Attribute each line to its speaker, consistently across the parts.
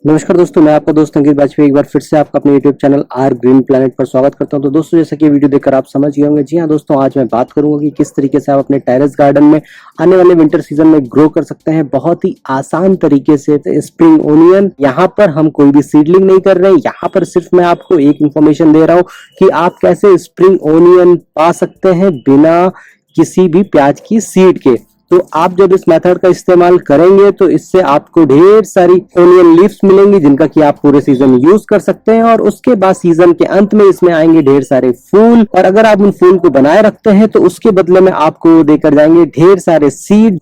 Speaker 1: नमस्कार दोस्तों, मैं आपका दोस्त अंकित बाजपेयी एक बार फिर से आपका अपने YouTube channel are green planet पर स्वागत करता हूं। तो दोस्तों, जैसा कि वीडियो देखकर आप समझ गए होंगे, जी हाँ दोस्तों, आज मैं बात करूंगा कि किस तरीके से आप अपने टेरेस गार्डन में आने वाले विंटर सीजन में ग्रो कर सकते हैं बहुत ही आसान तरीके से स्प्रिंग ओनियन। यहाँ पर हम कोई भी सीडलिंग नहीं कर रहे हैं, यहाँ पर सिर्फ मैं आपको एक इंफॉर्मेशन दे रहा हूँ कि आप कैसे स्प्रिंग ओनियन पा सकते हैं बिना किसी भी प्याज की सीड के। तो आप जब इस मेथड का इस्तेमाल करेंगे तो इससे आपको ढेर सारी ओनियन लीव्स मिलेंगी जिनका कि आप पूरे सीजन यूज कर सकते हैं, और उसके बाद सीजन के अंत में इसमें आएंगे ढेर सारे फूल, और अगर आप उन फूल को बनाए रखते हैं तो उसके बदले में आपको देकर जाएंगे ढेर सारे सीड।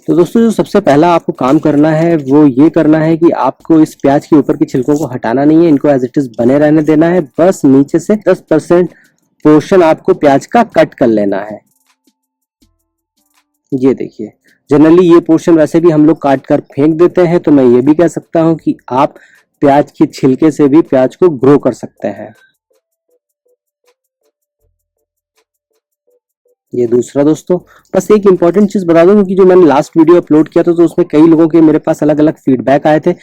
Speaker 1: तो दोस्तों, जो सबसे पहला आपको काम करना है वो ये करना है कि आपको इस प्याज के ऊपर के छिलकों को हटाना नहीं है, इनको एज इट इज बने रहने देना है। बस नीचे से 10% पोर्शन आपको प्याज का कट कर लेना है। ये देखिए, जनरली ये पोर्शन वैसे भी हम लोग काट कर फेंक देते हैं, तो मैं ये भी कह सकता हूं कि आप प्याज के छिलके से भी प्याज को ग्रो कर सकते हैं। ये दूसरा दोस्तों, बस एक इंपॉर्टेंट चीज बता दूं, क्योंकि जो मैंने लास्ट वीडियो अपलोड किया था तो उसमें कई लोगों के मेरे पास अलग अलग फीडबैक आए थे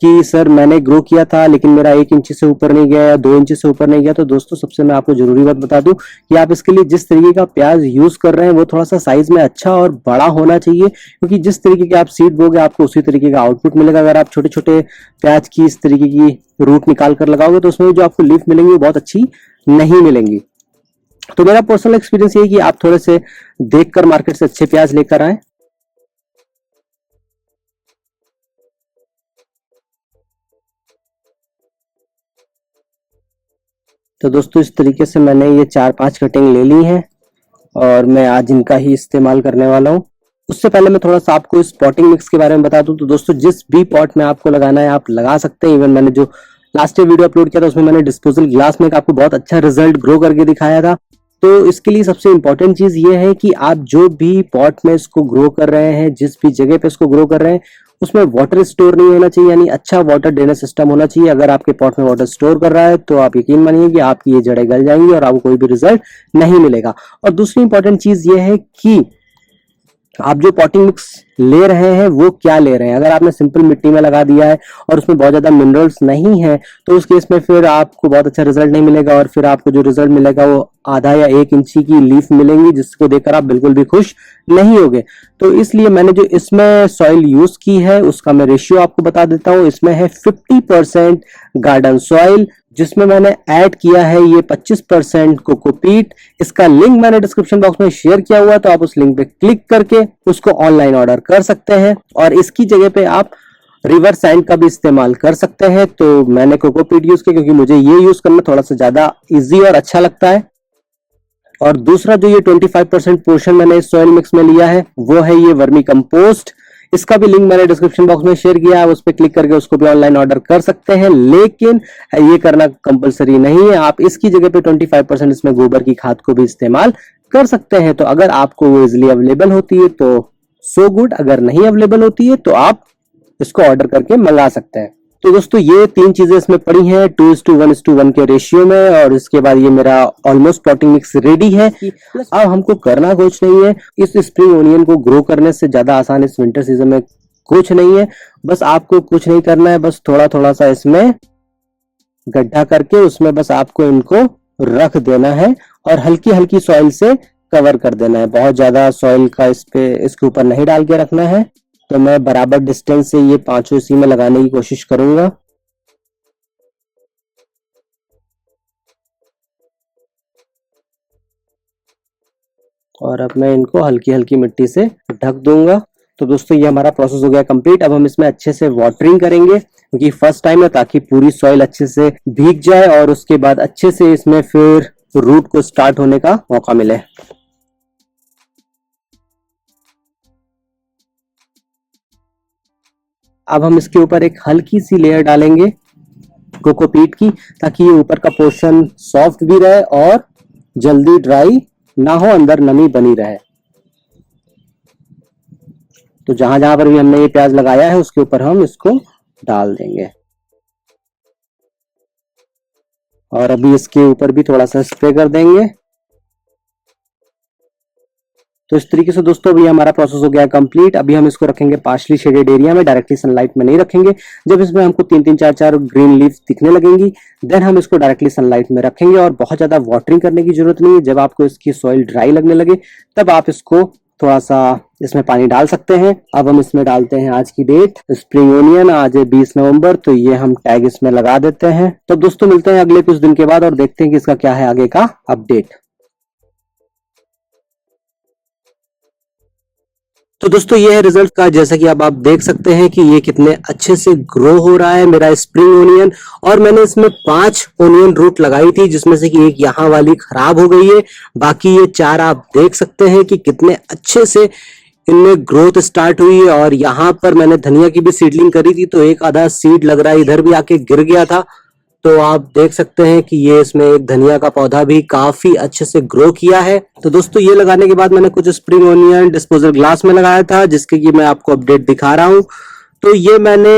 Speaker 1: कि सर मैंने ग्रो किया था लेकिन मेरा 1 इंच से ऊपर नहीं गया या 2 इंच से ऊपर नहीं गया। तो दोस्तों, सबसे मैं आपको जरूरी बात बता दूं कि आप इसके लिए जिस तरीके का प्याज यूज कर रहे हैं वो थोड़ा सा साइज में अच्छा और बड़ा होना चाहिए, क्योंकि जिस तरीके के आप सीड बोगे आपको उसी तरीके का आउटपुट मिलेगा। अगर आप छोटे छोटे प्याज की इस तरीके की रूट निकाल कर लगाओगे तो उसमें जो आपको लीफ मिलेंगी वो बहुत अच्छी नहीं मिलेंगी। तो मेरा पर्सनल एक्सपीरियंस ये है कि आप थोड़े से देखकर मार्केट से अच्छे प्याज लेकर आए। तो दोस्तों, इस तरीके से मैंने ये 4-5 कटिंग ले ली हैं और मैं आज इनका ही इस्तेमाल करने वाला हूँ। उससे पहले मैं थोड़ा सा आपको इस पॉटिंग मिक्स के बारे में बता दूं। तो दोस्तों, जिस भी पॉट में आपको लगाना है आप लगा सकते हैं। इवन मैंने जो लास्ट वीडियो अपलोड किया था उसमें मैंने डिस्पोजल ग्लास में आपको बहुत अच्छा रिजल्ट ग्रो करके दिखाया था। तो इसके लिए सबसे इंपॉर्टेंट चीज ये है कि आप जो भी पॉट में इसको ग्रो कर रहे हैं, जिस भी जगह पे इसको ग्रो कर रहे हैं, उसमें वाटर स्टोर नहीं होना चाहिए, यानी अच्छा वाटर ड्रेनेज सिस्टम होना चाहिए। अगर आपके पॉट में वाटर स्टोर कर रहा है तो आप यकीन मानिए कि आपकी ये जड़ें गल जाएंगी और आपको कोई भी रिजल्ट नहीं मिलेगा। और दूसरी इंपॉर्टेंट चीज ये है कि आप जो पॉटिंग मिक्स ले रहे हैं वो क्या ले रहे हैं। अगर आपने सिंपल मिट्टी में लगा दिया है और उसमें बहुत ज्यादा मिनरल्स नहीं है तो उस केस में फिर आपको बहुत अच्छा रिजल्ट नहीं मिलेगा, और फिर आपको जो रिजल्ट मिलेगा वो आधा या 1 इंची की लीफ मिलेंगी जिसको देखकर आप बिल्कुल भी खुश नहीं होगे। तो इसलिए मैंने जो इसमें सॉइल यूज की है उसका मैं रेशियो आपको बता देता हूँ। इसमें है 50% गार्डन सॉइल, जिसमें मैंने ऐड किया है ये 25% कोकोपीट। इसका लिंक मैंने डिस्क्रिप्शन बॉक्स में शेयर किया हुआ है, तो आप उस लिंक पे क्लिक करके उसको ऑनलाइन ऑर्डर कर सकते हैं, और इसकी जगह पे आप रिवर सैंड का भी इस्तेमाल कर सकते हैं। तो मैंने कोकोपीट यूज किया क्योंकि मुझे ये यूज करना थोड़ा सा ज्यादा इजी और अच्छा लगता है। और दूसरा जो ये 25% पोर्शन मैंने इस सॉइल मिक्स में लिया है वो है ये वर्मी कंपोस्ट। इसका भी लिंक मैंने डिस्क्रिप्शन बॉक्स में शेयर किया है, उस पर क्लिक करके उसको भी ऑनलाइन ऑर्डर कर सकते हैं, लेकिन ये करना कंपलसरी नहीं है। आप इसकी जगह पे 25% इसमें गोबर की खाद को भी इस्तेमाल कर सकते हैं। तो अगर आपको वो इजिली अवेलेबल होती है तो सो गुड, अगर नहीं अवेलेबल होती है तो आप इसको ऑर्डर करके मंगा सकते हैं। तो दोस्तों, ये 3 चीजें इसमें पड़ी हैं 2:1:1 के रेशियो में, और इसके बाद ये मेरा ऑलमोस्ट पॉटिंग मिक्स रेडी है। अब हमको करना कुछ नहीं है, इस स्प्रिंग ओनियन को ग्रो करने से ज्यादा आसान इस विंटर सीजन में कुछ नहीं है। बस आपको कुछ नहीं करना है, बस थोड़ा थोड़ा सा इसमें गड्ढा करके उसमें बस आपको इनको रख देना है और हल्की हल्की सॉइल से कवर कर देना है। बहुत ज्यादा सॉइल का इसके ऊपर नहीं डाल के रखना है। तो मैं बराबर डिस्टेंस से ये पांचों इसी में लगाने की कोशिश करूंगा। और अब मैं इनको हल्की हल्की मिट्टी से ढक दूंगा। तो दोस्तों, ये हमारा प्रोसेस हो गया कंप्लीट। अब हम इसमें अच्छे से वाटरिंग करेंगे क्योंकि फर्स्ट टाइम है, ताकि पूरी सॉइल अच्छे से भीग जाए और उसके बाद अच्छे से इसमें फिर रूट को स्टार्ट होने का मौका मिले। अब हम इसके ऊपर एक हल्की सी लेयर डालेंगे कोकोपीट की, ताकि ये ऊपर का पोर्शन सॉफ्ट भी रहे और जल्दी ड्राई ना हो, अंदर नमी बनी रहे। तो जहां जहां पर भी हमने ये प्याज लगाया है उसके ऊपर हम इसको डाल देंगे, और अभी इसके ऊपर भी थोड़ा सा स्प्रे कर देंगे। तो इस तरीके से दोस्तों अभी हमारा प्रोसेस हो गया कंप्लीट। अभी हम इसको रखेंगे पार्शली शेडेड एरिया में, डायरेक्टली सनलाइट में नहीं रखेंगे। जब इसमें हमको 3-3 4-4 ग्रीन लीफ दिखने लगेंगी देन हम इसको डायरेक्टली सनलाइट में रखेंगे। और बहुत ज्यादा वाटरिंग करने की जरूरत नहीं है। जब आपको इसकी सॉइल ड्राई लगने लगे तब आप इसको थोड़ा सा इसमें पानी डाल सकते हैं। अब हम इसमें डालते हैं आज की डेट, स्प्रिंग ओनियन, आज है 20 नवंबर, तो ये हम टैग इसमें लगा देते हैं। तो दोस्तों मिलते हैं अगले कुछ दिन के बाद और देखते हैं कि इसका क्या है आगे का अपडेट। तो दोस्तों ये है रिजल्ट का, जैसा कि अब आप देख सकते हैं कि ये कितने अच्छे से ग्रो हो रहा है मेरा स्प्रिंग ओनियन। और मैंने इसमें 5 ओनियन रूट लगाई थी जिसमें से कि एक यहाँ वाली खराब हो गई है, बाकी ये 4 आप देख सकते हैं कि कितने अच्छे से इनमें ग्रोथ स्टार्ट हुई है। और यहाँ पर मैंने धनिया की भी सीडलिंग करी थी तो एक आधा सीड लग रहा है इधर भी आके गिर गया था। तो आप देख सकते हैं कि ये इसमें एक धनिया का पौधा भी काफी अच्छे से ग्रो किया है। तो दोस्तों ये लगाने के बाद मैंने कुछ स्प्रिंग ओनियन डिस्पोजल ग्लास में लगाया था जिसके कि मैं आपको अपडेट दिखा रहा हूँ। तो ये मैंने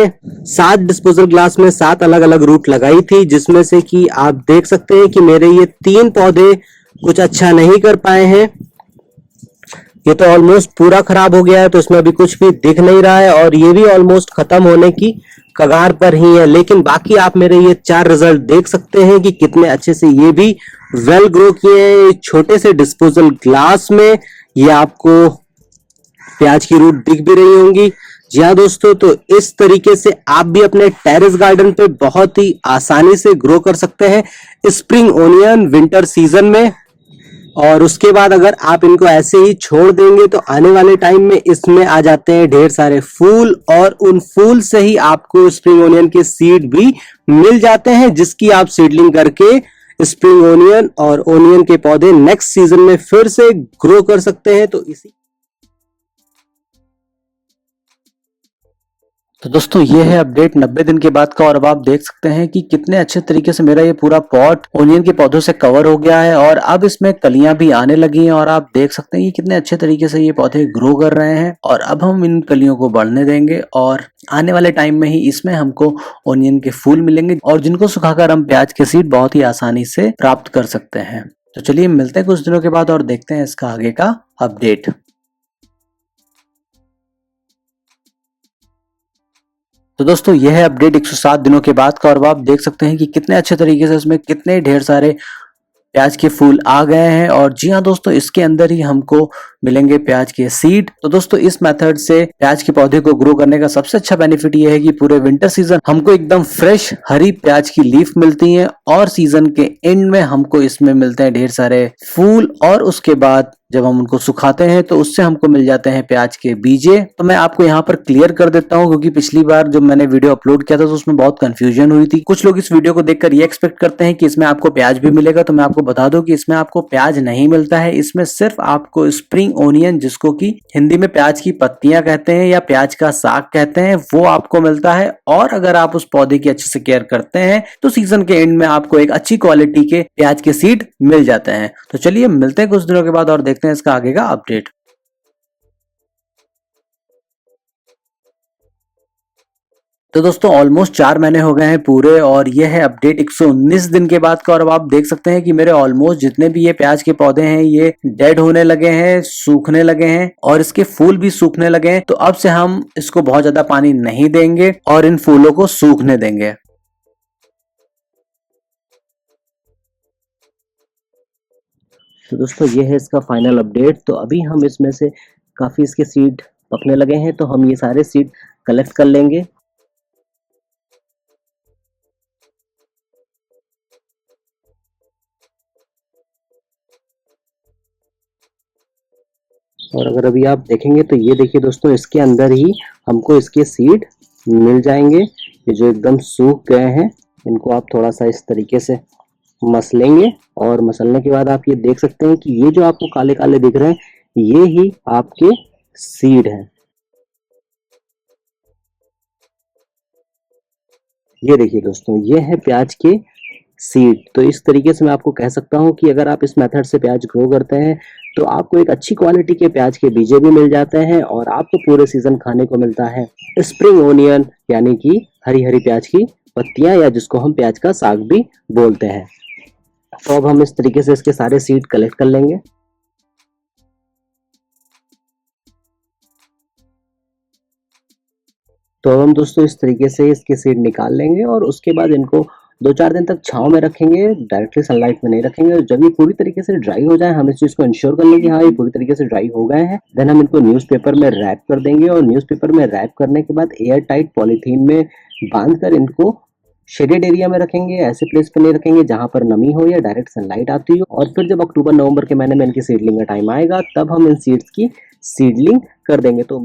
Speaker 1: 7 डिस्पोजल ग्लास में 7 अलग अलग रूट लगाई थी जिसमें से कि आप देख सकते हैं कि मेरे ये 3 पौधे कुछ अच्छा नहीं कर पाए हैं। ये तो ऑलमोस्ट पूरा खराब हो गया है तो इसमें अभी कुछ भी दिख नहीं रहा है और ये भी ऑलमोस्ट खत्म होने की कगार पर ही है। लेकिन बाकी आप मेरे ये 4 रिजल्ट देख सकते हैं कि कितने अच्छे से ये भी वेल ग्रो किए हैं छोटे से डिस्पोजल ग्लास में। ये आपको प्याज की रूट दिख भी रही होंगी। जी हाँ दोस्तों, तो इस तरीके से आप भी अपने टेरेस गार्डन पे बहुत ही आसानी से ग्रो कर सकते हैं स्प्रिंग ओनियन विंटर सीजन में। और उसके बाद अगर आप इनको ऐसे ही छोड़ देंगे तो आने वाले टाइम में इसमें आ जाते हैं ढेर सारे फूल और उन फूल से ही आपको स्प्रिंग ओनियन के सीड भी मिल जाते हैं जिसकी आप सीडलिंग करके स्प्रिंग ओनियन और ओनियन के पौधे नेक्स्ट सीजन में फिर से ग्रो कर सकते हैं। तो इसी तो दोस्तों ये है अपडेट 90 दिन के बाद का। और अब आप देख सकते हैं कि कितने अच्छे तरीके से मेरा ये पूरा पॉट ओनियन के पौधों से कवर हो गया है और अब इसमें कलियां भी आने लगी हैं। और आप देख सकते हैं कि कितने अच्छे तरीके से ये पौधे ग्रो कर रहे हैं। और अब हम इन कलियों को बढ़ने देंगे और आने वाले टाइम में ही इसमें हमको ओनियन के फूल मिलेंगे और जिनको सुखाकर हम प्याज के सीड बहुत ही आसानी से प्राप्त कर सकते हैं। तो चलिए मिलते हैं कुछ दिनों के बाद और देखते हैं इसका आगे का अपडेट। तो दोस्तों यह है अपडेट 107 दिनों के बाद का। और आप देख सकते हैं कि कितने अच्छे तरीके से इसमें कितने ढेर सारे प्याज के फूल आ गए हैं। और जी हाँ दोस्तों, इसके अंदर ही हमको मिलेंगे प्याज के सीड। तो दोस्तों इस मेथड से प्याज के पौधे को ग्रो करने का सबसे अच्छा बेनिफिट ये है कि पूरे विंटर सीजन हमको एकदम फ्रेश हरी प्याज की लीफ मिलती है और सीजन के एंड में हमको इसमें मिलते हैं ढेर सारे फूल। और उसके बाद जब हम उनको सुखाते हैं तो उससे हमको मिल जाते हैं प्याज के बीजे। तो मैं आपको यहाँ पर क्लियर कर देता हूँ क्योंकि पिछली बार जब मैंने वीडियो अपलोड किया था तो उसमें बहुत कंफ्यूजन हुई थी। कुछ लोग इस वीडियो को देखकर ये एक्सपेक्ट करते हैं कि इसमें आपको प्याज भी मिलेगा, तो मैं आपको बता दूं कि इसमें आपको प्याज नहीं मिलता है। इसमें सिर्फ आपको स्प्रिंग ओनियन, जिसको कि हिंदी में प्याज की पत्तियां कहते हैं या प्याज का साग कहते हैं, वो आपको मिलता है। और अगर आप उस पौधे की अच्छे से केयर करते हैं तो सीजन के एंड में आपको एक अच्छी क्वालिटी के प्याज के सीड मिल जाते हैं। तो चलिए मिलते हैं कुछ दिनों के बाद और देखते हैं इसका आगे का अपडेट। तो दोस्तों ऑलमोस्ट 4 महीने हो गए हैं पूरे और ये है अपडेट 119 दिन के बाद का। और अब आप देख सकते हैं कि मेरे ऑलमोस्ट जितने भी ये प्याज के पौधे हैं ये डेड होने लगे हैं, सूखने लगे हैं और इसके फूल भी सूखने लगे हैं। तो अब से हम इसको बहुत ज्यादा पानी नहीं देंगे और इन फूलों को सूखने देंगे। तो दोस्तों ये है इसका फाइनल अपडेट। तो अभी हम इसमें से काफी इसके सीड पकने लगे हैं तो हम ये सारे सीड कलेक्ट कर लेंगे। और अगर अभी आप देखेंगे तो ये देखिए दोस्तों, इसके अंदर ही हमको इसके सीड मिल जाएंगे। ये जो एकदम सूख गए हैं इनको आप थोड़ा सा इस तरीके से मसलेंगे और मसलने के बाद आप ये देख सकते हैं कि ये जो आपको काले काले दिख रहे हैं ये ही आपके सीड हैं। ये देखिए दोस्तों, ये है प्याज के सीड। तो इस तरीके से मैं आपको कह सकता हूँ कि अगर आप इस मेथड से प्याज ग्रो करते हैं तो आपको एक अच्छी क्वालिटी के प्याज के बीजे भी मिल जाते हैं और आपको पूरे सीजन खाने को मिलता है स्प्रिंग ओनियन, यानी कि हरी हरी प्याज की पत्तियां, या जिसको हम प्याज का साग भी बोलते हैं। तो अब हम इस तरीके से इसके सारे सीड कलेक्ट कर लेंगे। तो अब हम दोस्तों इस तरीके से इसके सीड निकाल लेंगे और उसके बाद इनको 2-4 दिन तक छाँव में रखेंगे, डायरेक्टली सनलाइट में नहीं रखेंगे। और जब ये पूरी तरीके से ड्राई हो जाए, हम इस चीज़ को इंश्योर कर लें कि हाँ, ये पूरी तरीके से ड्राई हो गए हैं। देन हम इनको न्यूज़पेपर में रैप कर देंगे और न्यूज़पेपर में रैप करने के बाद एयर टाइट पॉलीथीन में बाँधकर इनको शेडेड एरिया में रखेंगे। ऐसे प्लेस पे नहीं रखेंगे जहाँ पर नमी हो या डायरेक्ट सनलाइट आती हो। और फिर जब अक्टूबर-नवंबर के महीने में इनकी सीडलिंग का टाइम आएगा, तब हम इन सीड्स की सीडलिंग कर देंगे। तो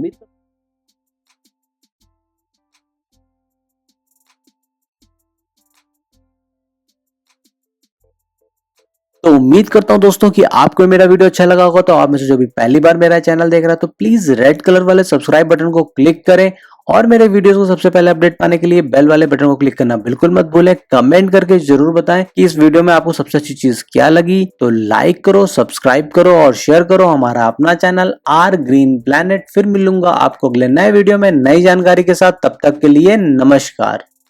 Speaker 1: उम्मीद करता हूं दोस्तों कि आपको मेरा वीडियो अच्छा लगा होगा। तो आप में से जो भी पहली बार मेरा चैनल देख रहा है, तो प्लीज रेड कलर वाले सब्सक्राइब बटन को क्लिक करें और मेरे वीडियोस को सबसे पहले अपडेट पाने के लिए बेल वाले बटन को क्लिक करना बिल्कुल मत भूलें। कमेंट करके जरूर बताएं कि इस वीडियो में आपको सबसे अच्छी चीज क्या लगी। तो लाइक करो, सब्सक्राइब करो और शेयर करो हमारा अपना चैनल आर ग्रीन प्लैनेट। फिर मिलूंगा आपको अगले नए वीडियो में नई जानकारी के साथ। तब तक के लिए नमस्कार।